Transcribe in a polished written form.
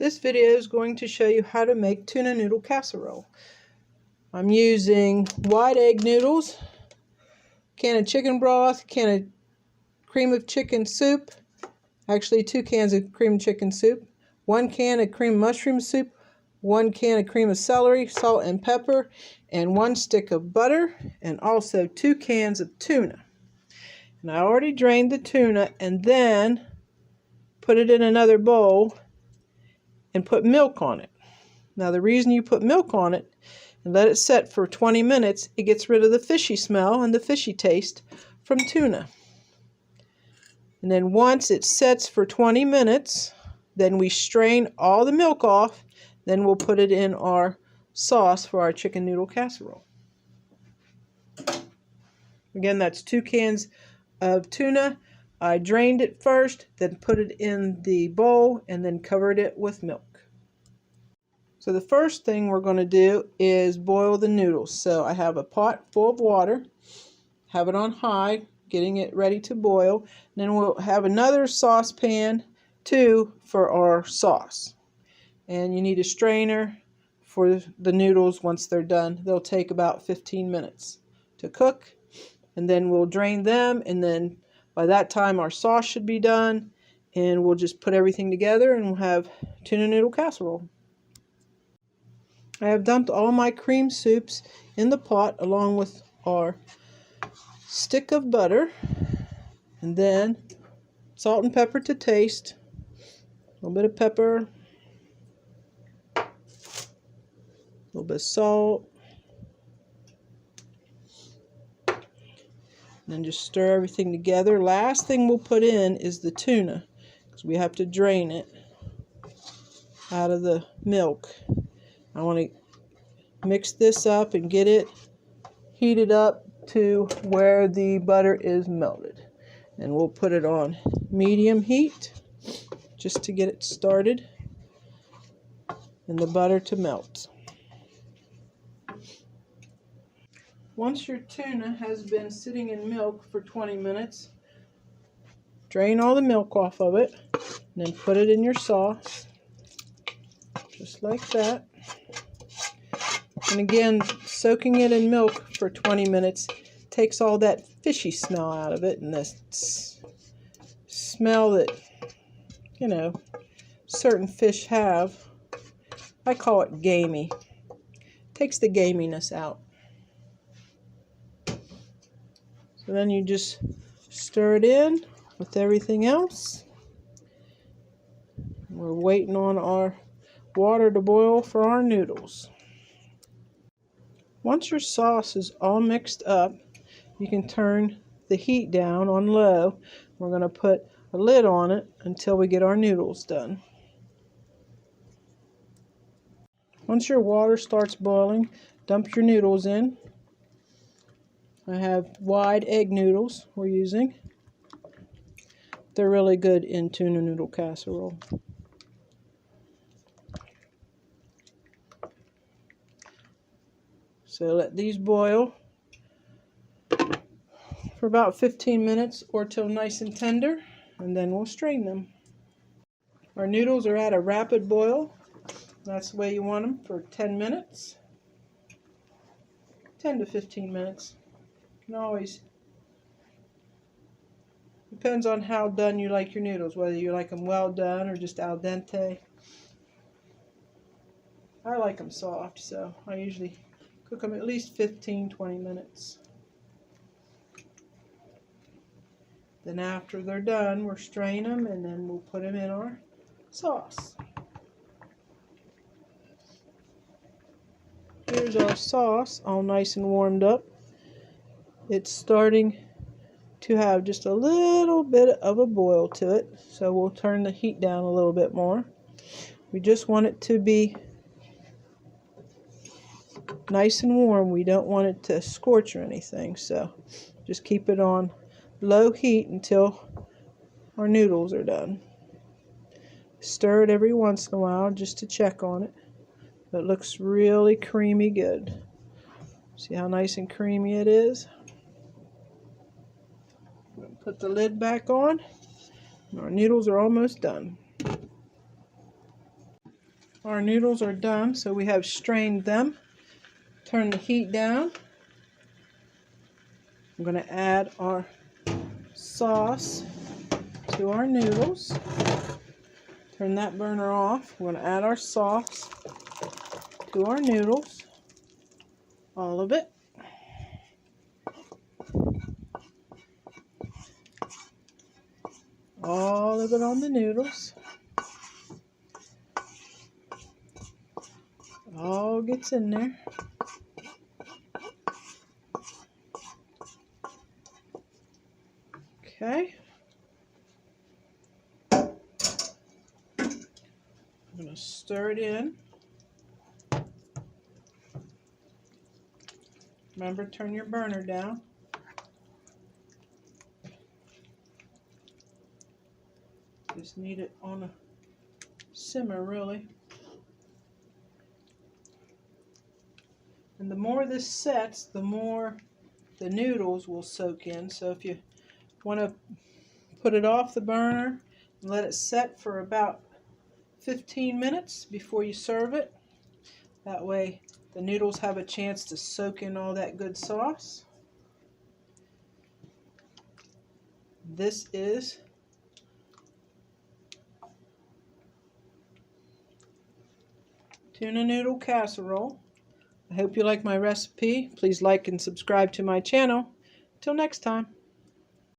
This video is going to show you how to make tuna noodle casserole. I'm using white egg noodles, can of chicken broth, can of cream of chicken soup, actually 2 cans of cream chicken soup, 1 can of cream mushroom soup, 1 can of cream of celery, salt and pepper, and 1 stick of butter, and also 2 cans of tuna. And I already drained the tuna and then put it in another bowl and put milk on it. Now the reason you put milk on it and let it set for 20 minutes, it gets rid of the fishy smell and the fishy taste from tuna. And then once it sets for 20 minutes, then we strain all the milk off, then we'll put it in our sauce for our chicken noodle casserole. Again, that's 2 cans of tuna. I drained it first, then put it in the bowl, and then covered it with milk. So the first thing we're going to do is boil the noodles. So I have a pot full of water, have it on high, getting it ready to boil. And then we'll have another saucepan too for our sauce. And you need a strainer for the noodles once they're done. They'll take about 15 minutes to cook. And then we'll drain them, and then by that time our sauce should be done, and we'll just put everything together and we'll have tuna noodle casserole. I have dumped all my cream soups in the pot along with our stick of butter, and then salt and pepper to taste, a little bit of pepper, a little bit of salt, and then just stir everything together. Last thing we'll put in is the tuna, because we have to drain it out of the milk. I want to mix this up and get it heated up to where the butter is melted. And we'll put it on medium heat just to get it started and the butter to melt. Once your tuna has been sitting in milk for 20 minutes, drain all the milk off of it, and then put it in your sauce, just like that. And again, soaking it in milk for 20 minutes takes all that fishy smell out of it, and the smell that, you know, certain fish have. I call it gamey. Takes the gaminess out. So then you just stir it in with everything else. We're waiting on our water to boil for our noodles. Once your sauce is all mixed up, you can turn the heat down on low. We're going to put a lid on it until we get our noodles done. Once your water starts boiling, dump your noodles in. I have wide egg noodles we're using. They're really good in tuna noodle casserole. So let these boil for about 15 minutes or till nice and tender, and then we'll strain them. Our noodles are at a rapid boil. That's the way you want them, for 10 minutes. 10 to 15 minutes. You can always, depends on how done you like your noodles, whether you like them well done or just al dente. I like them soft, so I usually cook them at least 15-20 minutes. Then after they're done, we'll strain them, and then we'll put them in our sauce. Here's our sauce, all nice and warmed up. It's starting to have just a little bit of a boil to it, so we'll turn the heat down a little bit more. We just want it to be nice and warm. We don't want it to scorch or anything, so just keep it on low heat until our noodles are done. Stir it every once in a while just to check on it. It looks really creamy good. See how nice and creamy it is? Put the lid back on. Our noodles are almost done. Our noodles are done, so we have strained them. Turn the heat down. I'm going to add our sauce to our noodles. Turn that burner off. We're going to add our sauce to our noodles. All of it. All of it on the noodles. All gets in there. Okay. I'm going to stir it in. Remember, turn your burner down. Just need it on a simmer, really. And the more this sets, the more the noodles will soak in. So if you want to put it off the burner and let it set for about 15 minutes before you serve it. That way the noodles have a chance to soak in all that good sauce. This is Tuna Noodle Casserole. I hope you like my recipe. Please like and subscribe to my channel. Till next time.